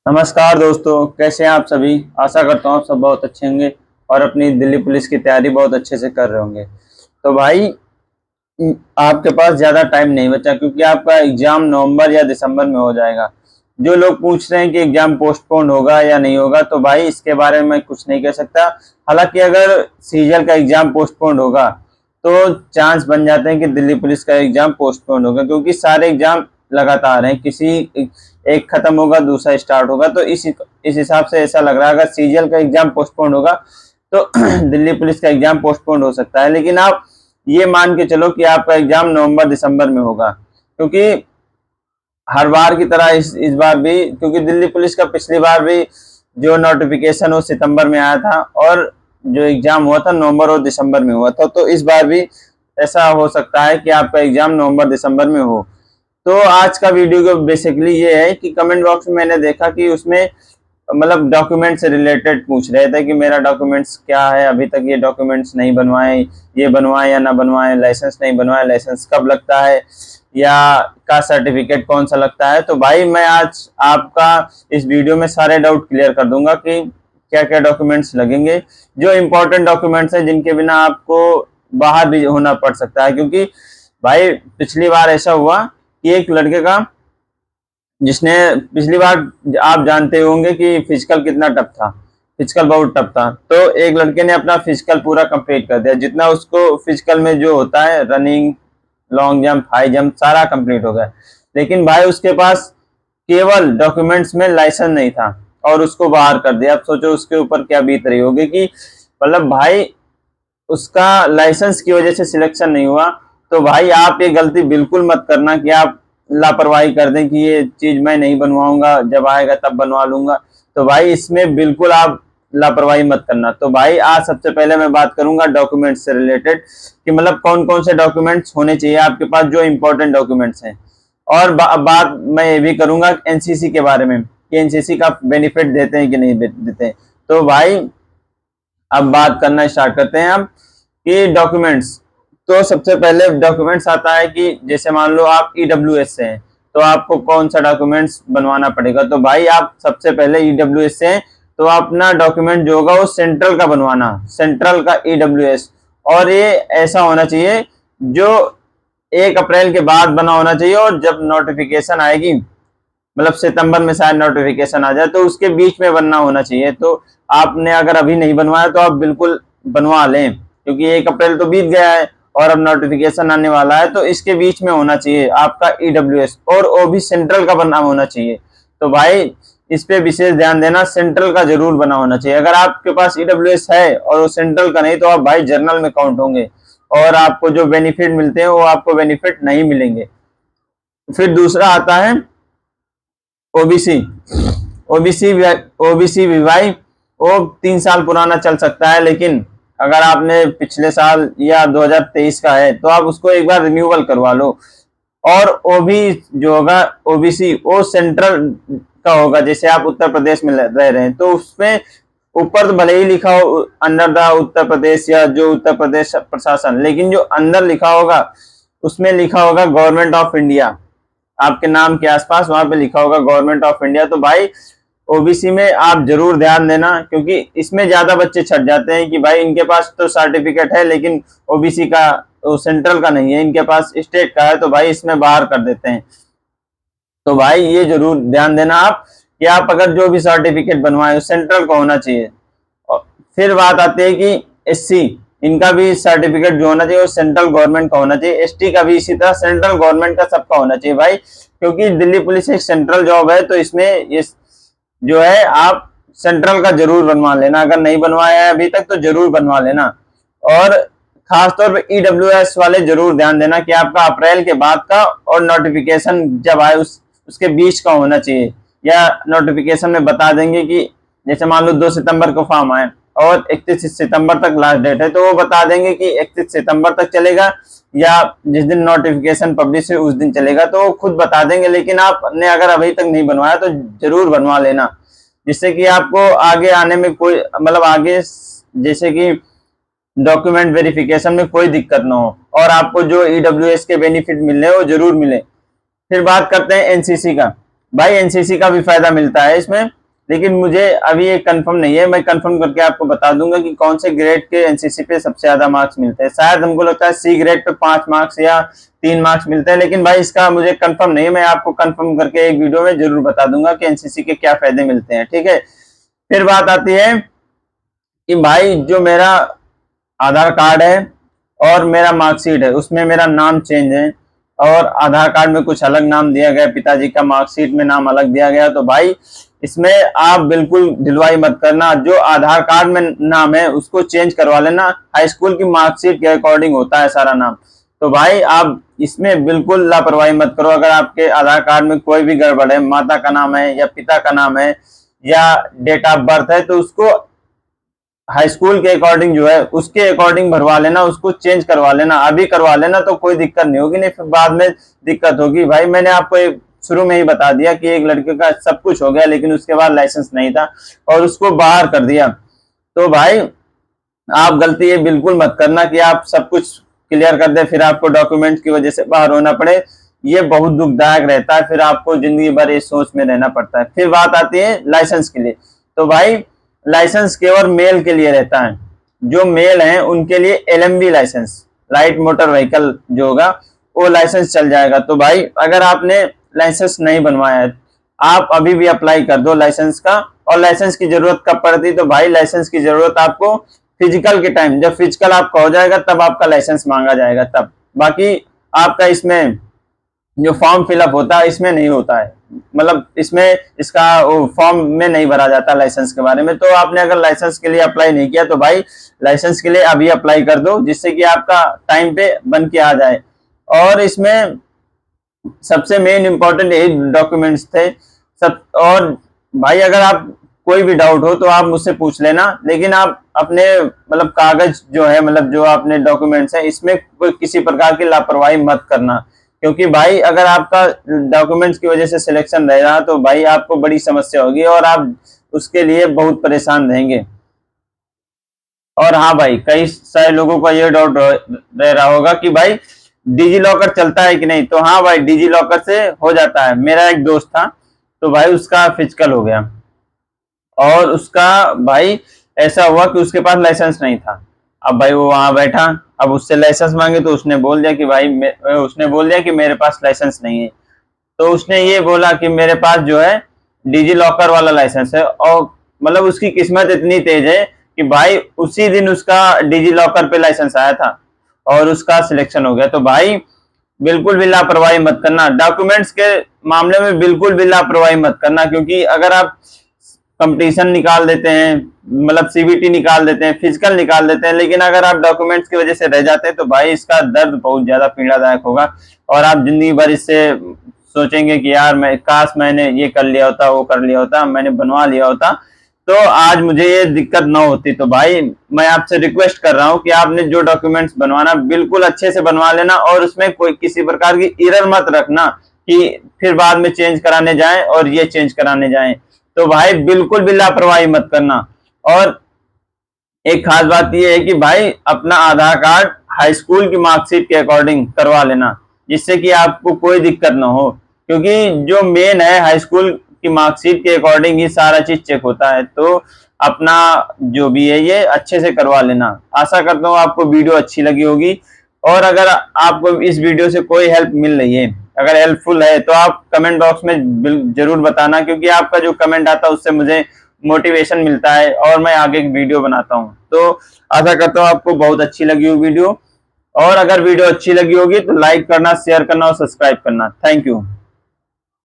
नमस्कार दोस्तों, कैसे हैं आप सभी। आशा करता हूँ आप सब बहुत अच्छे होंगे और अपनी दिल्ली पुलिस की तैयारी बहुत अच्छे से कर रहे होंगे। तो भाई आपके पास ज़्यादा टाइम नहीं बचा क्योंकि आपका एग्ज़ाम नवंबर या दिसंबर में हो जाएगा। जो लोग पूछ रहे हैं कि एग्ज़ाम पोस्टपोन होगा या नहीं होगा, तो भाई इसके बारे में मैं कुछ नहीं कह सकता। हालांकि अगर सीजीएल का एग्ज़ाम पोस्टपोन होगा तो चांस बन जाते हैं कि दिल्ली पुलिस का एग्ज़ाम पोस्टपोन होगा, क्योंकि सारे एग्ज़ाम लगातार हैं। किसी एक खत्म होगा, दूसरा स्टार्ट होगा। तो इस हिसाब से ऐसा लग रहा है अगर सीजीएल का एग्ज़ाम पोस्टपोन होगा तो दिल्ली पुलिस का एग्ज़ाम पोस्टपोन हो सकता है। लेकिन आप ये मान के चलो कि आपका एग्जाम नवंबर दिसंबर में होगा, क्योंकि हर बार की तरह इस बार भी, क्योंकि दिल्ली पुलिस का पिछली बार भी जो नोटिफिकेशन वो सितंबर में आया था और जो एग्जाम हुआ था नवंबर और दिसंबर में हुआ था। तो इस बार भी ऐसा हो सकता है कि आपका एग्जाम नवंबर दिसंबर में हो। तो आज का वीडियो को बेसिकली ये है कि कमेंट बॉक्स में मैंने देखा कि उसमें मतलब डॉक्यूमेंट से रिलेटेड पूछ रहे थे कि मेरा डॉक्यूमेंट्स क्या है, अभी तक ये डॉक्यूमेंट्स नहीं बनवाए, ये बनवाए या ना बनवाए, लाइसेंस नहीं बनवाए, लाइसेंस कब लगता है, या का सर्टिफिकेट कौन सा लगता है। तो भाई मैं आज आपका इस वीडियो में सारे डाउट क्लियर कर दूंगा कि क्या क्या डॉक्यूमेंट्स लगेंगे, जो इम्पोर्टेंट डॉक्यूमेंट्स हैं जिनके बिना आपको बाहर भी होना पड़ सकता है। क्योंकि भाई पिछली बार ऐसा हुआ कि एक लड़के का, जिसने पिछली बार, आप जानते होंगे कि फिजिकल कितना टफ था, फिजिकल बहुत टफ था। तो एक लड़के ने अपना फिजिकल पूरा कंप्लीट कर दिया, जितना उसको फिजिकल में जो होता है running, long jump, high jump, सारा कंप्लीट हो गया। लेकिन भाई उसके पास केवल डॉक्यूमेंट्स में लाइसेंस नहीं था और उसको बाहर कर दिया। अब सोचो उसके ऊपर क्या बीत रही होगी कि मतलब भाई उसका लाइसेंस की वजह से सिलेक्शन नहीं हुआ। तो भाई आप ये गलती बिल्कुल मत करना कि आप लापरवाही कर दें कि ये चीज मैं नहीं बनवाऊंगा, जब आएगा तब बनवा लूंगा। तो भाई इसमें बिल्कुल आप लापरवाही मत करना। तो भाई आज सबसे पहले मैं बात करूंगा डॉक्यूमेंट्स से रिलेटेड कि मतलब कौन कौन से डॉक्यूमेंट्स होने चाहिए आपके पास, जो इंपॉर्टेंट डॉक्यूमेंट्स हैं। और बात मैं ये भी करूंगा एनसीसी के बारे में कि एनसीसी का बेनिफिट देते हैं कि नहीं देते हैं। तो भाई अब बात करना स्टार्ट करते हैं हम कि डॉक्यूमेंट्स। तो सबसे पहले डॉक्यूमेंट्स आता है कि जैसे मान लो आप ईडब्ल्यूएस से हैं, तो आपको कौन सा डॉक्यूमेंट्स बनवाना पड़ेगा। तो भाई आप सबसे पहले ईडब्ल्यूएस से हैं तो अपना डॉक्यूमेंट जो होगा वो सेंट्रल का बनवाना, सेंट्रल का ईडब्ल्यूएस। और ये ऐसा होना चाहिए जो 1 अप्रैल के बाद बना होना चाहिए, और जब नोटिफिकेशन आएगी, मतलब सितंबर में शायद नोटिफिकेशन आ जाए, तो उसके बीच में बनना होना चाहिए। तो आपने अगर अभी नहीं बनवाया तो आप बिल्कुल बनवा लें, क्योंकि 1 अप्रैल तो बीत गया है और अब नोटिफिकेशन आने वाला है। तो इसके बीच में होना चाहिए आपका ईडब्ल्यूएस, और वो भी सेंट्रल का बना होना चाहिए। तो भाई इस पे विशेष ध्यान देना, सेंट्रल का जरूर बना होना चाहिए। अगर आपके पास ईडब्ल्यूएस है और वो सेंट्रल का नहीं, तो आप भाई जर्नल में काउंट होंगे और आपको जो बेनिफिट मिलते हैं वो आपको बेनिफिट नहीं मिलेंगे। फिर दूसरा आता है ओबीसी। ओबीसी ओबीसी वीवाई, वो 3 साल पुराना चल सकता है, लेकिन अगर आपने पिछले साल या 2023 का है तो आप उसको एक बार रिन्यूअल करवा लो। और ओबी जो होगा ओबीसी, वो सेंट्रल का होगा। जैसे आप उत्तर प्रदेश में रह रहे हैं तो उसमें ऊपर तो भले ही लिखा हो अंडर द उत्तर प्रदेश या जो उत्तर प्रदेश प्रशासन, लेकिन जो अंदर लिखा होगा उसमें लिखा होगा गवर्नमेंट ऑफ इंडिया। आपके नाम के आसपास वहां पे लिखा होगा गवर्नमेंट ऑफ इंडिया। तो भाई ओबीसी में आप जरूर ध्यान देना, क्योंकि इसमें ज्यादा बच्चे छट जाते हैं कि भाई इनके पास तो सर्टिफिकेट है लेकिन ओबीसी का, वो सेंट्रल का नहीं है, इनके पास स्टेट का है, तो भाई इसमें बाहर कर देते हैं। तो भाई ये जरूर ध्यान देना आप कि आप अगर जो भी सर्टिफिकेट बनवाए सेंट्रल का होना चाहिए। और फिर बात आती है कि एससी, इनका भी सर्टिफिकेट जो होना चाहिए वो सेंट्रल गवर्नमेंट का होना चाहिए। एसटी का भी इसी तरह सेंट्रल गवर्नमेंट का सबका होना चाहिए भाई, क्योंकि दिल्ली पुलिस एक सेंट्रल जॉब है। तो इसमें ये जो है आप सेंट्रल का जरूर बनवा लेना, अगर नहीं बनवाया है अभी तक तो जरूर बनवा लेना। और खासतौर पे ईडब्ल्यूएस वाले जरूर ध्यान देना कि आपका अप्रैल के बाद का और नोटिफिकेशन जब आए उसके बीच का होना चाहिए। या नोटिफिकेशन में बता देंगे कि जैसे मान लो 2 सितंबर को फॉर्म आए और 31 सितंबर तक लास्ट डेट है, तो वो बता देंगे कि 31 सितंबर तक चलेगा या जिस दिन नोटिफिकेशन पब्लिश है उस दिन चलेगा, तो वो खुद बता देंगे। लेकिन आपने अगर अभी तक नहीं बनवाया तो जरूर बनवा लेना, जिससे कि आपको आगे आने में कोई मतलब आगे जैसे कि डॉक्यूमेंट वेरिफिकेशन में कोई दिक्कत ना हो और आपको जो ईडब्ल्यूएस के बेनिफिट मिलने वो जरूर मिले। फिर बात करते हैं एनसीसी का। भाई एनसीसी का भी फायदा मिलता है इसमें, लेकिन मुझे अभी ये कंफर्म नहीं है। मैं कंफर्म करके आपको बता दूंगा कि कौन से ग्रेड के एनसीसी पे सबसे ज्यादा मार्क्स मिलते हैं। शायद हमको लगता है सी ग्रेड पे 5 मार्क्स या 3 मार्क्स मिलते हैं, लेकिन भाई इसका मुझे कंफर्म नहीं है। मैं आपको कंफर्म करके एक वीडियो में जरूर बता दूंगा कि एनसीसी के क्या फायदे मिलते हैं, ठीक है। फिर बात आती है कि भाई जो मेरा आधार कार्ड है और मेरा मार्कशीट है, उसमें मेरा नाम चेंज है और आधार कार्ड में कुछ अलग नाम दिया गया, पिताजी का मार्कशीट में नाम अलग दिया गया। तो भाई इसमें आप बिल्कुल ढिलवाई मत करना। जो आधार कार्ड में नाम है उसको चेंज करवा लेना। हाई स्कूल की मार्कशीट के अकॉर्डिंग होता है सारा नाम। तो भाई आप इसमें बिल्कुल लापरवाही मत करो। अगर आपके आधार कार्ड में कोई भी गड़बड़ है, माता का नाम है या पिता का नाम है या डेट ऑफ बर्थ है, तो उसको हाई स्कूल के अकॉर्डिंग जो है उसके अकॉर्डिंग भरवा लेना, उसको चेंज करवा लेना। अभी करवा लेना तो कोई दिक्कत नहीं होगी, नहीं फिर बाद में दिक्कत होगी। भाई मैंने आपको शुरू में ही बता दिया कि एक लड़के का सब कुछ हो गया, लेकिन उसके बाद लाइसेंस नहीं था और उसको बाहर कर दिया। तो भाई आप गलती ये बिल्कुल मत करना कि आप सब कुछ क्लियर कर दे फिर आपको डॉक्यूमेंट की वजह से बाहर होना पड़े। ये बहुत दुखदायक रहता है, फिर आपको जिंदगी भर इस सोच में रहना पड़ता है। फिर बात आती है लाइसेंस के लिए। तो भाई लाइसेंस केवल मेल के लिए रहता है। जो मेल हैं उनके लिए LMV licence, light motor vehicle जो होगा वो लाइसेंस चल जाएगा। तो भाई अगर आपने लाइसेंस नहीं बनवाया है, आप अभी भी अप्लाई कर दो लाइसेंस का। और लाइसेंस की जरूरत कब पड़ती, तो भाई लाइसेंस की जरूरत आपको फिजिकल के टाइम, जब फिजिकल आपका हो जाएगा तब आपका लाइसेंस मांगा जाएगा तब। बाकी आपका इसमें जो फॉर्म फिलअप होता है इसमें नहीं होता है, मतलब इसमें इसका फॉर्म में नहीं भरा जाता लाइसेंस के बारे में। तो आपने अगर लाइसेंस के लिए अप्लाई नहीं किया तो भाई लाइसेंस के लिए अभी अप्लाई कर दो, जिससे कि आपका टाइम पे बन के आ जाए। और इसमें सबसे मेन इंपॉर्टेंट यही डॉक्यूमेंट्स थे सब। और भाई अगर आप कोई भी डाउट हो तो आप मुझसे पूछ लेना, लेकिन आप अपने मतलब कागज जो है, मतलब जो आपने डॉक्यूमेंट्स है, इसमें कोई किसी प्रकार की लापरवाही मत करना। क्योंकि भाई अगर आपका डॉक्यूमेंट्स की वजह से सिलेक्शन रह रहा तो भाई आपको बड़ी समस्या होगी और आप उसके लिए बहुत परेशान रहेंगे। और हाँ भाई, कई सारे लोगों का ये डाउट रह रहा होगा कि भाई डिजी लॉकर चलता है कि नहीं। तो हाँ भाई, डिजी लॉकर से हो जाता है। मेरा एक दोस्त था, तो भाई उसका फिजिकल हो गया और उसका भाई ऐसा हुआ कि उसके पास लाइसेंस नहीं था। अब भाई वो वहां बैठा, अब उससे लाइसेंस मांगे तो उसने बोल दिया कि भाई उसने बोल दिया कि मेरे पास लाइसेंस नहीं है। तो उसने ये बोला कि मेरे पास जो है डिजी लॉकर वाला लाइसेंस है। और मतलब उसकी किस्मत इतनी तेज है कि भाई उसी दिन उसका डिजी लॉकर पे लाइसेंस आया था और उसका सिलेक्शन हो गया। तो भाई बिल्कुल भी लापरवाही मत करना डॉक्यूमेंट्स के मामले में, बिल्कुल भी लापरवाही मत करना। क्योंकि अगर आप कंपटीशन निकाल देते हैं, मतलब सीबीटी निकाल देते हैं, फिजिकल निकाल देते हैं, लेकिन अगर आप डॉक्यूमेंट्स की वजह से रह जाते हैं तो भाई इसका दर्द बहुत ज्यादा पीड़ादायक होगा। और आप जिंदगी भर इससे सोचेंगे कि यार मैं काश मैंने ये कर लिया होता, वो कर लिया होता, मैंने बनवा लिया होता तो आज मुझे ये दिक्कत ना होती। तो भाई मैं आपसे रिक्वेस्ट कर रहा हूँ कि आपने जो डॉक्यूमेंट्स बनवाना बिल्कुल अच्छे से बनवा लेना और उसमें कोई किसी प्रकार की एरर मत रखना कि फिर बाद में चेंज कराने जाएं और ये चेंज कराने जाएं। तो भाई बिल्कुल भी लापरवाही मत करना। और एक खास बात यह है कि भाई अपना आधार कार्ड हाई स्कूल की मार्कशीट के अकॉर्डिंग करवा लेना, जिससे कि आपको कोई दिक्कत ना हो। क्योंकि जो मेन है हाई स्कूल की मार्कशीट के अकॉर्डिंग ही सारा चीज चेक होता है। तो अपना जो भी है ये अच्छे से करवा लेना। आशा करता हूँ आपको वीडियो अच्छी लगी होगी। और अगर आपको इस वीडियो से कोई हेल्प मिल रही है, अगर हेल्पफुल है, तो आप कमेंट बॉक्स में जरूर बताना। क्योंकि आपका जो कमेंट आता है उससे मुझे मोटिवेशन मिलता है और मैं आगे एक वीडियो बनाता हूँ। तो आशा करता हूँ आपको बहुत अच्छी लगी हो वीडियो। और अगर वीडियो अच्छी लगी होगी तो लाइक करना, शेयर करना और सब्सक्राइब करना। Thank you.